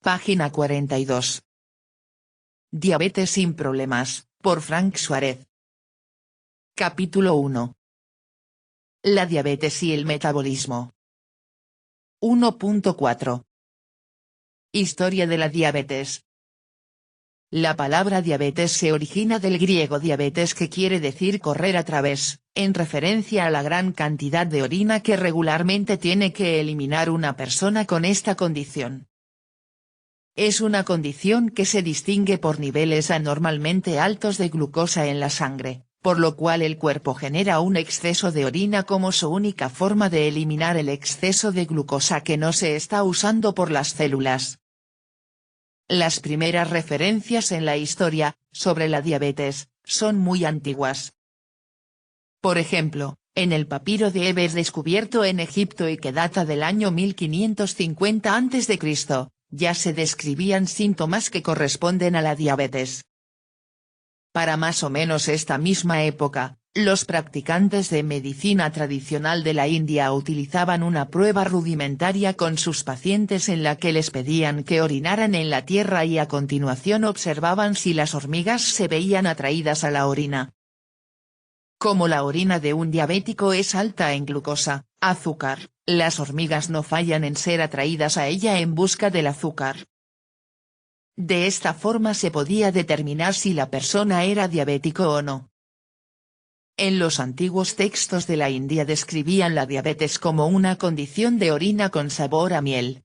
Página 42. Diabetes sin problemas, por Frank Suárez. Capítulo 1. La diabetes y el metabolismo. 1.4. Historia de la diabetes. La palabra diabetes se origina del griego diabetes, que quiere decir correr a través, en referencia a la gran cantidad de orina que regularmente tiene que eliminar una persona con esta condición. Es una condición que se distingue por niveles anormalmente altos de glucosa en la sangre, por lo cual el cuerpo genera un exceso de orina como su única forma de eliminar el exceso de glucosa que no se está usando por las células. Las primeras referencias en la historia, sobre la diabetes, son muy antiguas. Por ejemplo, en el papiro de Ebers descubierto en Egipto y que data del año 1550 a.C., ya se describían síntomas que corresponden a la diabetes. Para más o menos esta misma época, los practicantes de medicina tradicional de la India utilizaban una prueba rudimentaria con sus pacientes en la que les pedían que orinaran en la tierra y a continuación observaban si las hormigas se veían atraídas a la orina. Como la orina de un diabético es alta en glucosa, azúcar, las hormigas no fallan en ser atraídas a ella en busca del azúcar. De esta forma se podía determinar si la persona era diabético o no. En los antiguos textos de la India describían la diabetes como una condición de orina con sabor a miel.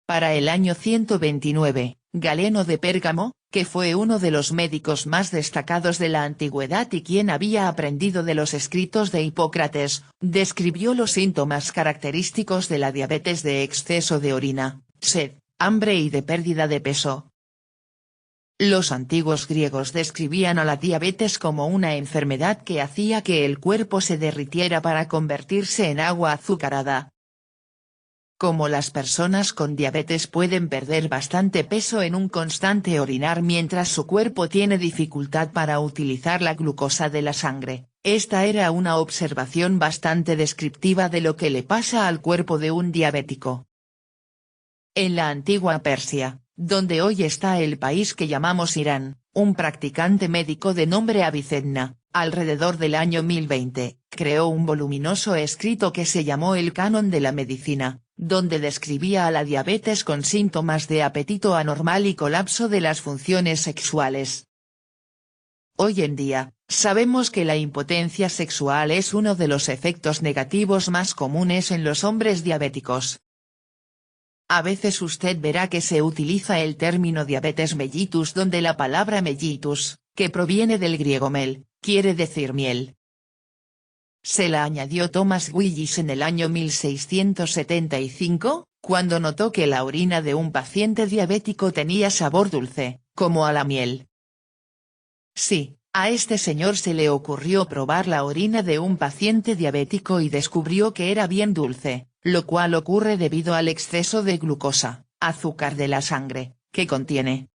Para el año 129, Galeno de Pérgamo, que fue uno de los médicos más destacados de la antigüedad y quien había aprendido de los escritos de Hipócrates, describió los síntomas característicos de la diabetes de exceso de orina, sed, hambre y de pérdida de peso. Los antiguos griegos describían a la diabetes como una enfermedad que hacía que el cuerpo se derritiera para convertirse en agua azucarada. Como las personas con diabetes pueden perder bastante peso en un constante orinar mientras su cuerpo tiene dificultad para utilizar la glucosa de la sangre, esta era una observación bastante descriptiva de lo que le pasa al cuerpo de un diabético. En la antigua Persia, donde hoy está el país que llamamos Irán, un practicante médico de nombre Avicenna, alrededor del año 1020, creó un voluminoso escrito que se llamó el Canon de la Medicina, donde describía a la diabetes con síntomas de apetito anormal y colapso de las funciones sexuales. Hoy en día, sabemos que la impotencia sexual es uno de los efectos negativos más comunes en los hombres diabéticos. A veces usted verá que se utiliza el término diabetes mellitus, donde la palabra mellitus, que proviene del griego mel, quiere decir miel. Se la añadió Thomas Willis en el año 1675, cuando notó que la orina de un paciente diabético tenía sabor dulce, como a la miel. Sí, a este señor se le ocurrió probar la orina de un paciente diabético y descubrió que era bien dulce, lo cual ocurre debido al exceso de glucosa, azúcar de la sangre, que contiene.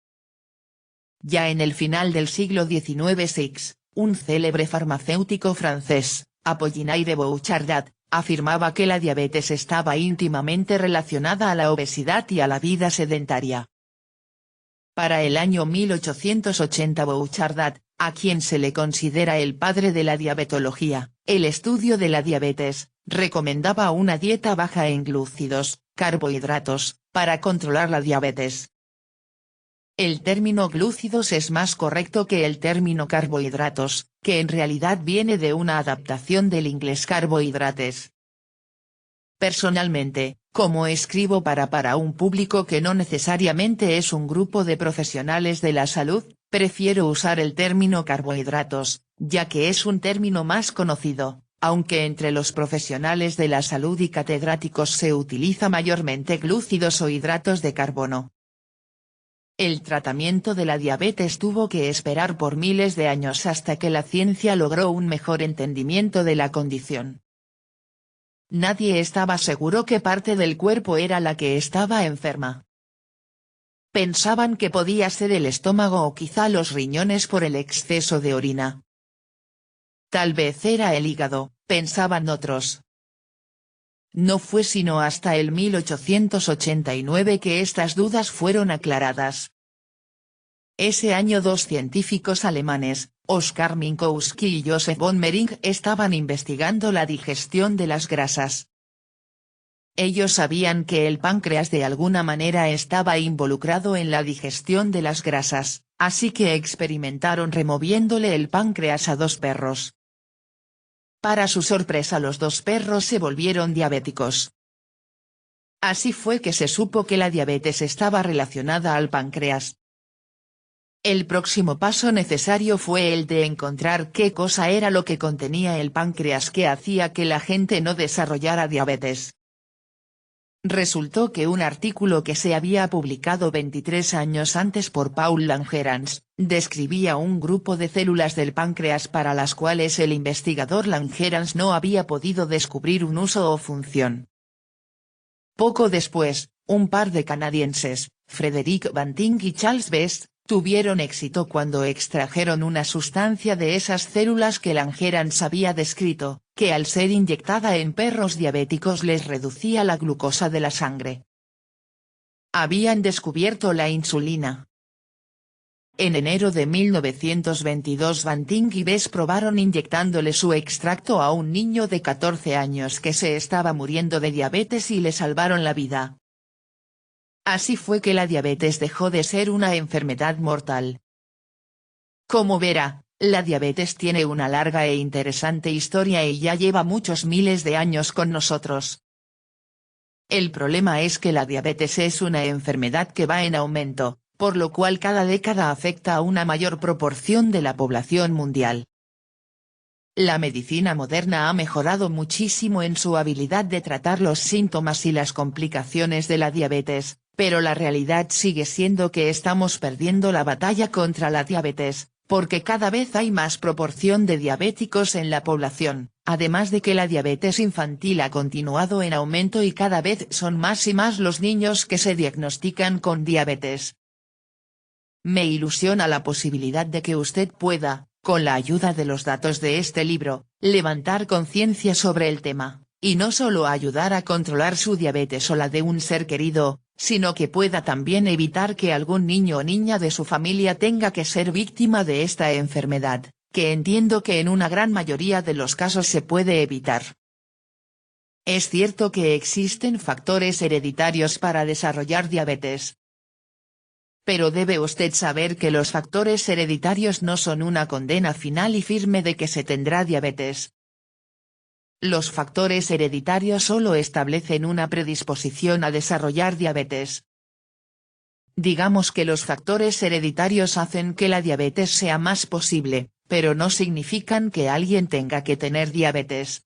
Ya en el final del siglo XIX Six, un célebre farmacéutico francés, Apollinaire Bouchardat, afirmaba que la diabetes estaba íntimamente relacionada a la obesidad y a la vida sedentaria. Para el año 1880 Bouchardat, a quien se le considera el padre de la diabetología, el estudio de la diabetes, recomendaba una dieta baja en glúcidos, carbohidratos, para controlar la diabetes. El término glúcidos es más correcto que el término carbohidratos, que en realidad viene de una adaptación del inglés carbohidrates. Personalmente, como escribo para un público que no necesariamente es un grupo de profesionales de la salud, prefiero usar el término carbohidratos, ya que es un término más conocido, aunque entre los profesionales de la salud y catedráticos se utiliza mayormente glúcidos o hidratos de carbono. El tratamiento de la diabetes tuvo que esperar por miles de años hasta que la ciencia logró un mejor entendimiento de la condición. Nadie estaba seguro qué parte del cuerpo era la que estaba enferma. Pensaban que podía ser el estómago o quizá los riñones por el exceso de orina. Tal vez era el hígado, pensaban otros. No fue sino hasta el 1889 que estas dudas fueron aclaradas. Ese año dos científicos alemanes, Oskar Minkowski y Joseph von Mering, estaban investigando la digestión de las grasas. Ellos sabían que el páncreas de alguna manera estaba involucrado en la digestión de las grasas, así que experimentaron removiéndole el páncreas a dos perros. Para su sorpresa, los dos perros se volvieron diabéticos. Así fue que se supo que la diabetes estaba relacionada al páncreas. El próximo paso necesario fue el de encontrar qué cosa era lo que contenía el páncreas que hacía que la gente no desarrollara diabetes. Resultó que un artículo que se había publicado 23 años antes por Paul Langerhans, describía un grupo de células del páncreas para las cuales el investigador Langerhans no había podido descubrir un uso o función. Poco después, un par de canadienses, Frederick Banting y Charles Best, tuvieron éxito cuando extrajeron una sustancia de esas células que Langerhans había descrito, que al ser inyectada en perros diabéticos les reducía la glucosa de la sangre. Habían descubierto la insulina. En enero de 1922 Banting y Best probaron inyectándole su extracto a un niño de 14 años que se estaba muriendo de diabetes y le salvaron la vida. Así fue que la diabetes dejó de ser una enfermedad mortal. Como verá, la diabetes tiene una larga e interesante historia y ya lleva muchos miles de años con nosotros. El problema es que la diabetes es una enfermedad que va en aumento, por lo cual cada década afecta a una mayor proporción de la población mundial. La medicina moderna ha mejorado muchísimo en su habilidad de tratar los síntomas y las complicaciones de la diabetes, pero la realidad sigue siendo que estamos perdiendo la batalla contra la diabetes, porque cada vez hay más proporción de diabéticos en la población, además de que la diabetes infantil ha continuado en aumento y cada vez son más y más los niños que se diagnostican con diabetes. Me ilusiona la posibilidad de que usted pueda, con la ayuda de los datos de este libro, levantar conciencia sobre el tema, y no solo ayudar a controlar su diabetes o la de un ser querido, sino que pueda también evitar que algún niño o niña de su familia tenga que ser víctima de esta enfermedad, que entiendo que en una gran mayoría de los casos se puede evitar. Es cierto que existen factores hereditarios para desarrollar diabetes. Pero debe usted saber que los factores hereditarios no son una condena final y firme de que se tendrá diabetes. Los factores hereditarios solo establecen una predisposición a desarrollar diabetes. Digamos que los factores hereditarios hacen que la diabetes sea más posible, pero no significan que alguien tenga que tener diabetes.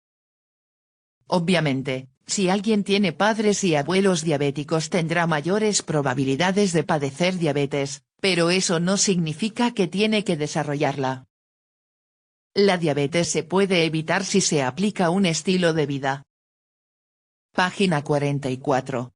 Obviamente, si alguien tiene padres y abuelos diabéticos tendrá mayores probabilidades de padecer diabetes, pero eso no significa que tiene que desarrollarla. La diabetes se puede evitar si se aplica un estilo de vida. Página 44.